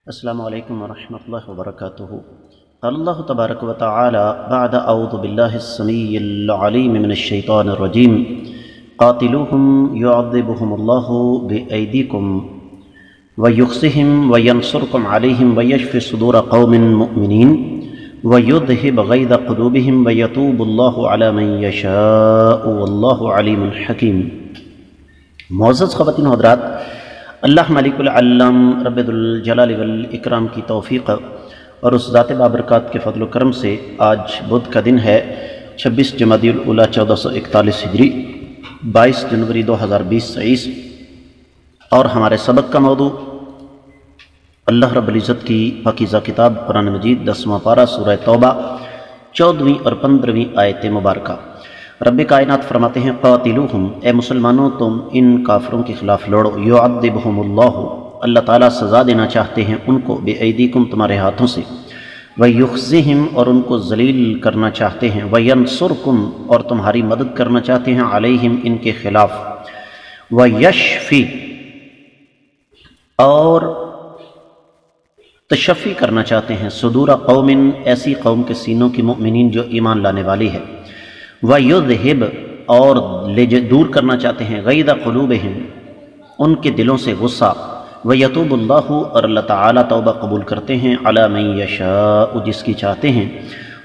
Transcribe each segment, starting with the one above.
السلام علیکم ورحمۃ اللہ وبرکاتہ۔ قال اللہ تبارک و تعالی بعد اعوذ باللہ السمیع العلیم من الشیطان الرجیم قاتلوہم یعذبہم اللہ بایدیکم ویخزہم وینصرکم علیہم ویشفی صدور قوم مؤمنین ویذہب غیظ قلوبہم ویتوب اللہ علی من یشاء واللہ علیم حکیم۔ معزز خواتین و حضرات، اللہ ملک العلم رب الجلال والاکرام کی توفیق اور اس ذات بابرکات کے فضل و کرم سے آج بدھ کا دن ہے 26 جمادی الاولیٰ 1441 ہجری 22 جنوری 2020 عیسوی، اور ہمارے سبق کا موضوع اللہ رب العزت کی پاکیزہ کتاب قرآن مجید 10واں پارہ سورہ توبہ 14ویں اور 15ویں آیت مبارکہ۔ رب کائنات فرماتے ہیں قاتلوہم، اے مسلمانوں تم ان کافروں کے خلاف لڑو، یعذبہم اللہ، اللہ تعالیٰ سزا دینا چاہتے ہیں ان کو، بایدیکم تمہارے ہاتھوں سے، ویخزہم اور ان کو ذلیل کرنا چاہتے ہیں، وینصرکم اور تمہاری مدد کرنا چاہتے ہیں، علیہم ان کے خلاف، ویشفی اور تشفی کرنا چاہتے ہیں، صدور قوم ایسی قوم کے سینوں کی مؤمنین جو ایمان لانے والی ہے، وَيُذْهِبْ اور دور کرنا چاہتے ہیں، غیظ قلوبہم ان کے دلوں سے غصہ، وَيَتُوبُ اللَّهُ اور اللہ تعالیٰ توبہ قبول کرتے ہیں، عَلَى مَن يَشَاءُ جس کی چاہتے ہیں،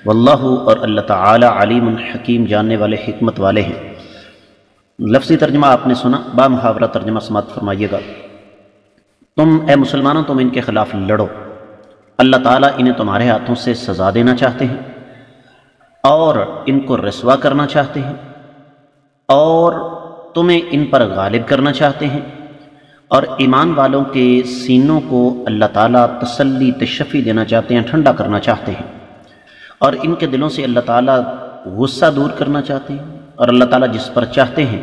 وَاللَّهُ اور اللہ تعالیٰ علیم حکیم جاننے والے حکمت والے ہیں۔ لفظی ترجمہ آپ نے سنا، با محاورہ ترجمہ سماعت فرمائیے گا۔ تم اے مسلمانوں تم ان کے خلاف لڑو، اللہ تعالیٰ انہیں تمہارے ہاتھوں سے سزا دینا چاہتے ہیں اور ان کو رسوا کرنا چاہتے ہیں، اور تمہیں ان پر غالب کرنا چاہتے ہیں، اور ایمان والوں کے سینوں کو اللہ تعالیٰ تسلی تشفی دینا چاہتے ہیں، ٹھنڈا کرنا چاہتے ہیں، اور ان کے دلوں سے اللہ تعالیٰ غصہ دور کرنا چاہتے ہیں، اور اللہ تعالیٰ جس پر چاہتے ہیں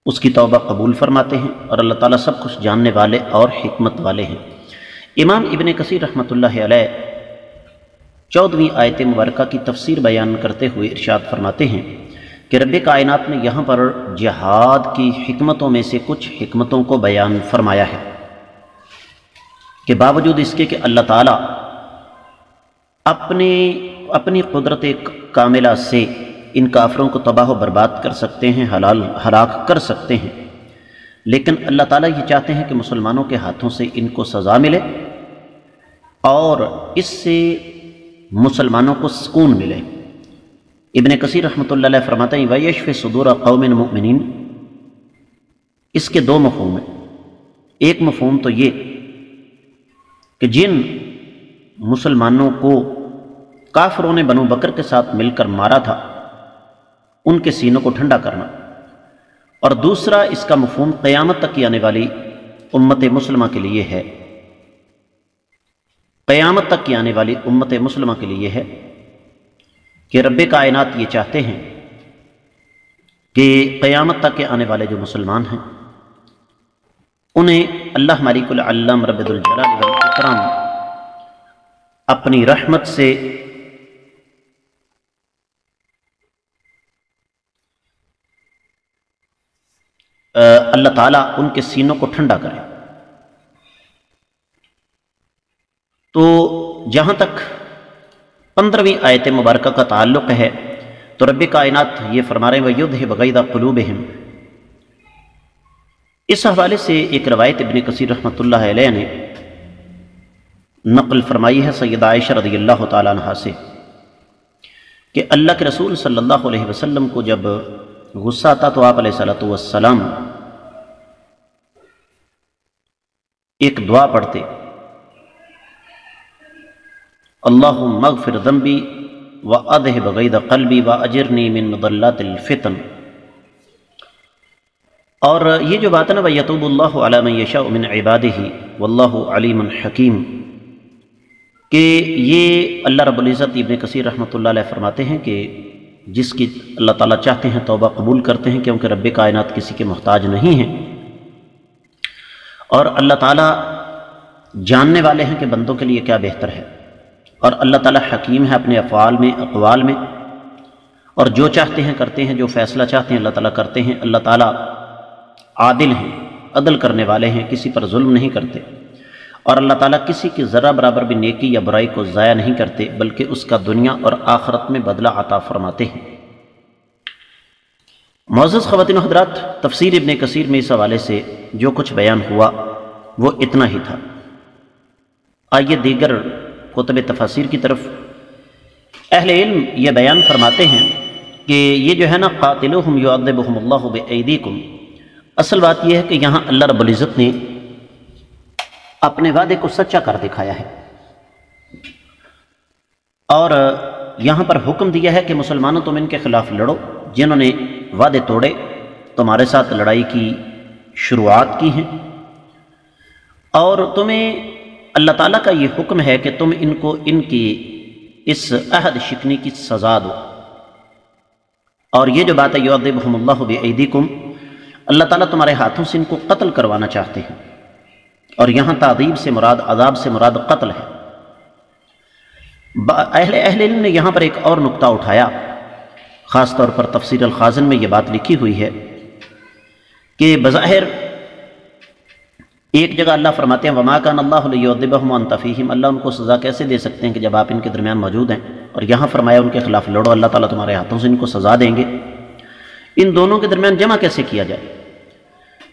اس کی توبہ قبول فرماتے ہیں، اور اللہ تعالیٰ سب کچھ جاننے والے اور حکمت والے ہیں۔ امام ابن کثیر رحمۃ اللہ علیہ 14ویں آیت مبارکہ کی تفسیر بیان کرتے ہوئے ارشاد فرماتے ہیں کہ رب کائنات نے یہاں پر جہاد کی حکمتوں میں سے کچھ حکمتوں کو بیان فرمایا ہے کہ باوجود اس کے کہ اللہ تعالیٰ اپنی قدرت کاملہ سے ان کافروں کو تباہ و برباد کر سکتے ہیں، ہلاک کر سکتے ہیں، لیکن اللہ تعالیٰ یہ چاہتے ہیں کہ مسلمانوں کے ہاتھوں سے ان کو سزا ملے اور اس سے مسلمانوں کو سکون ملے۔ ابن کثیر رحمۃ اللہ علیہ فرماتے ہیں وَيَشْفِ صُدُورَ قَوْمٍ مُؤْمِنِينَ، اس کے دو مفہوم ہیں۔ ایک مفہوم تو یہ کہ جن مسلمانوں کو کافروں نے بنو بکر کے ساتھ مل کر مارا تھا ان کے سینوں کو ٹھنڈا کرنا، اور دوسرا اس کا مفہوم قیامت تک کی آنے والی امت مسلمہ کے لیے ہے، قیامت تک کی آنے والی امت مسلمہ کے لیے ہے کہ رب کائنات یہ چاہتے ہیں کہ قیامت تک کے آنے والے جو مسلمان ہیں انہیں اللہ ملک العلم رب الجلال والاکرام اپنی رحمت سے اللہ تعالیٰ ان کے سینوں کو ٹھنڈا کرے۔ تو جہاں تک 15ویں آیت مبارکہ کا تعلق ہے تو رب کائنات یہ فرما رہے ہیں وَيُذْهِبْ غَيْظَ قُلُوبِهِمْ۔ اس حوالے سے ایک روایت ابن کثیر رحمۃ اللہ علیہ نے نقل فرمائی ہے سیدہ عائشہ رضی اللہ تعالیٰ عنہا سے کہ اللہ کے رسول صلی اللہ علیہ وسلم کو جب غصہ آتا تو آپ علیہ السلام ایک دعا پڑھتے، اللہم اغفر ذنبی واذہب غیظ قلبی واجرنی من مضلات الفتن۔ اور یہ جو بات ہے نا ویتوب اللہ علی من یشاء من عبادہ واللہ علیم حکیم، کہ یہ اللہ رب العزت ابن کثیر رحمۃ اللہ علیہ فرماتے ہیں کہ جس کی اللہ تعالیٰ چاہتے ہیں توبہ قبول کرتے ہیں، کیونکہ رب کائنات کسی کے محتاج نہیں ہیں، اور اللہ تعالیٰ جاننے والے ہیں کہ بندوں کے لیے کیا بہتر ہے، اور اللہ تعالیٰ حکیم ہے اپنے افعال میں اقوال میں، اور جو چاہتے ہیں کرتے ہیں، جو فیصلہ چاہتے ہیں اللہ تعالیٰ کرتے ہیں۔ اللہ تعالیٰ عادل ہیں، عدل کرنے والے ہیں، کسی پر ظلم نہیں کرتے، اور اللہ تعالیٰ کسی کی ذرہ برابر بھی نیکی یا برائی کو ضائع نہیں کرتے بلکہ اس کا دنیا اور آخرت میں بدلہ عطا فرماتے ہیں۔ معزز خواتین و حضرات، تفسیر ابن کثیر میں اس حوالے سے جو کچھ بیان ہوا وہ اتنا ہی تھا۔ آئیے دیگر کتب تفاسیر کی طرف۔ اہل علم یہ بیان فرماتے ہیں کہ یہ جو ہے نا قاتلوہم یعذبہم اللہ بایدیکم، اصل بات یہ ہے کہ یہاں اللہ رب العزت نے اپنے وعدے کو سچا کر دکھایا ہے، اور یہاں پر حکم دیا ہے کہ مسلمانوں تم ان کے خلاف لڑو، جنہوں نے وعدے توڑے تمہارے ساتھ لڑائی کی شروعات کی ہیں، اور تمہیں اللہ تعالیٰ کا یہ حکم ہے کہ تم ان کو ان کی اس عہد شکنی کی سزا دو۔ اور یہ جو بات ہے یعذبہم اللہ بایدیکم، اللہ تعالیٰ تمہارے ہاتھوں سے ان کو قتل کروانا چاہتے ہیں، اور یہاں تعذیب سے مراد، عذاب سے مراد قتل ہے۔ اہل علم نے یہاں پر ایک اور نقطہ اٹھایا، خاص طور پر تفسیر الخازن میں یہ بات لکھی ہوئی ہے کہ بظاہر ایک جگہ اللہ فرماتے ہیں وَمَا كَانَ اللَّهُ لِيُعَذِّبَهُمْ وَأَنْتَ فِيهِمْ، اللہ ان کو سزا کیسے دے سکتے ہیں کہ جب آپ ان کے درمیان موجود ہیں، اور یہاں فرمایا ان کے خلاف لڑو، اللہ تعالیٰ تمہارے ہاتھوں سے ان کو سزا دیں گے۔ ان دونوں کے درمیان جمع کیسے کیا جائے؟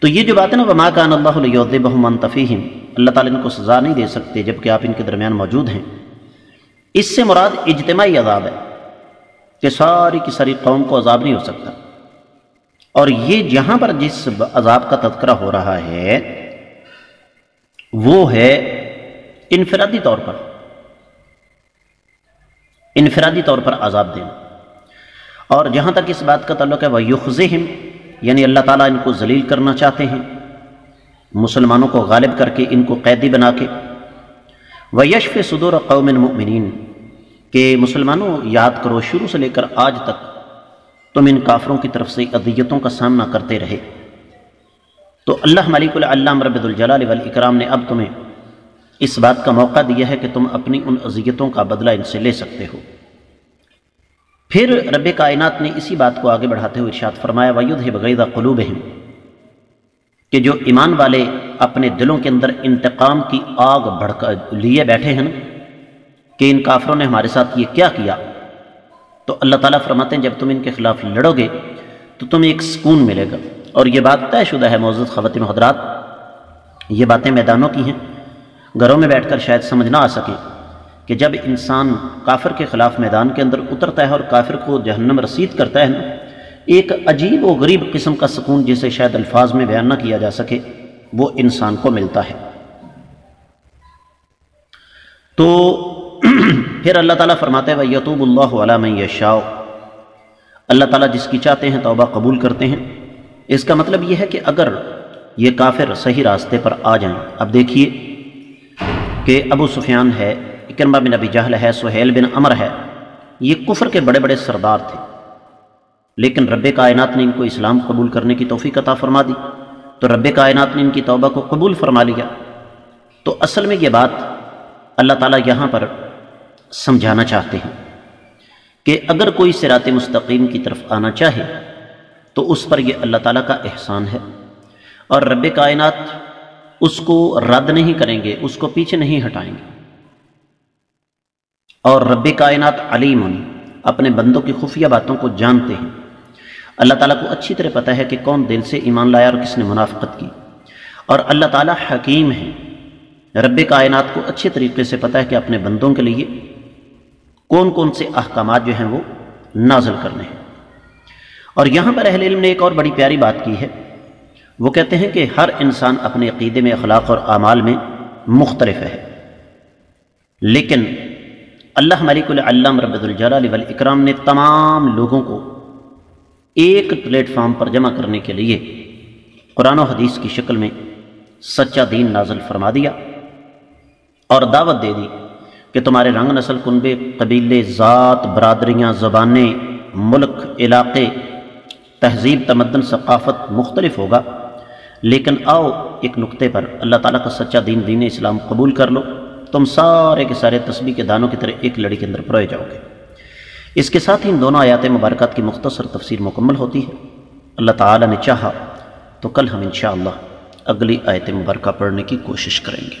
تو یہ جو بات ہے نا وَمَا كَانَ اللَّهُ لِيُعَذِّبَهُمْ وَأَنْتَ فِيهِمْ، اللہ تعالیٰ ان کو سزا نہیں دے سکتے جبکہ آپ ان کے درمیان موجود ہیں، اس سے مراد اجتماعی عذاب ہے کہ ساری کی ساری قوم کو عذاب نہیں ہو سکتا۔ اور یہ جہاں پر جس عذاب کا تذکرہ ہو رہا ہے وہ ہے انفرادی طور پر عذاب دینا، اور جہاں تک اس بات کا تعلق ہے وَيُخْزِهِمْ، یعنی اللہ تعالیٰ ان کو ذلیل کرنا چاہتے ہیں، مسلمانوں کو غالب کر کے ان کو قیدی بنا کے۔ وَيَشْفِ صُدُورَ قَوْمٍ مُؤْمِنِينَ، کہ مسلمانوں یاد کرو شروع سے لے کر آج تک تم ان کافروں کی طرف سے اذیتوں کا سامنا کرتے رہے، تو اللہ ملک العلام رب الجلال والاکرام نے اب تمہیں اس بات کا موقع دیا ہے کہ تم اپنی ان اذیتوں کا بدلہ ان سے لے سکتے ہو۔ پھر رب کائنات نے اسی بات کو آگے بڑھاتے ہوئے ارشاد فرمایا وَيُذْهِبْ غَيْظَ قُلُوبِهِمْ، کہ جو ایمان والے اپنے دلوں کے اندر انتقام کی آگ بھڑکا لیے بیٹھے ہیں نا کہ ان کافروں نے ہمارے ساتھ یہ کیا کیا، تو اللہ تعالیٰ فرماتے ہیں جب تم ان کے خلاف لڑو گے تو تمہیں ایک سکون ملے گا۔ اور یہ بات طے شدہ ہے معزز خواتین و حضرات، یہ باتیں میدانوں کی ہیں، گھروں میں بیٹھ کر شاید سمجھ نہ آ سکیں کہ جب انسان کافر کے خلاف میدان کے اندر اترتا ہے اور کافر کو جہنم رسید کرتا ہے نا، ایک عجیب و غریب قسم کا سکون جسے شاید الفاظ میں بیان نہ کیا جا سکے وہ انسان کو ملتا ہے۔ تو پھر اللہ تعالیٰ فرماتا ہے وَيَتُوبُ اللَّهُ عَلَى مَن يَشَاءُ، اللہ تعالیٰ جس کی چاہتے ہیں توبہ قبول کرتے ہیں۔ اس کا مطلب یہ ہے کہ اگر یہ کافر صحیح راستے پر آ جائیں، اب دیکھیے کہ ابو سفیان ہے، اکرمہ بن ابی جہل ہے، سہیل بن عمر ہے، یہ کفر کے بڑے بڑے سردار تھے، لیکن رب کائنات نے ان کو اسلام قبول کرنے کی توفیق عطا فرما دی، تو رب کائنات نے ان کی توبہ کو قبول فرما لیا۔ تو اصل میں یہ بات اللہ تعالیٰ یہاں پر سمجھانا چاہتے ہیں کہ اگر کوئی صراط مستقیم کی طرف آنا چاہے تو اس پر یہ اللہ تعالیٰ کا احسان ہے، اور رب کائنات اس کو رد نہیں کریں گے، اس کو پیچھے نہیں ہٹائیں گے۔ اور رب کائنات علیم، اپنے بندوں کی خفیہ باتوں کو جانتے ہیں۔ اللہ تعالیٰ کو اچھی طرح پتہ ہے کہ کون دل سے ایمان لایا اور کس نے منافقت کی، اور اللہ تعالیٰ حکیم ہے، رب کائنات کو اچھے طریقے سے پتہ ہے کہ اپنے بندوں کے لیے کون کون سے احکامات جو ہیں وہ نازل کرنے ہیں۔ اور یہاں پر اہل علم نے ایک اور بڑی پیاری بات کی ہے، وہ کہتے ہیں کہ ہر انسان اپنے عقیدے میں، اخلاق اور اعمال میں مختلف ہے، لیکن اللہ ملک العلام رب الجلال والاکرام نے تمام لوگوں کو ایک پلیٹ فارم پر جمع کرنے کے لیے قرآن و حدیث کی شکل میں سچا دین نازل فرما دیا اور دعوت دے دی کہ تمہارے رنگ، نسل، کنبے، قبیلے، ذات، برادریاں، زبانیں، ملک، علاقے، تہذیب، تمدن، ثقافت مختلف ہوگا، لیکن آؤ ایک نقطے پر اللہ تعالیٰ کا سچا دین، دین اسلام قبول کر لو، تم سارے کے سارے تسبیح کے دانوں کی طرح ایک لڑی کے اندر پروئے جاؤ گے۔ اس کے ساتھ ہی ان دونوں آیات مبارکات کی مختصر تفسیر مکمل ہوتی ہے۔ اللہ تعالیٰ نے چاہا تو کل ہم انشاءاللہ اگلی آیت مبارکہ پڑھنے کی کوشش کریں گے۔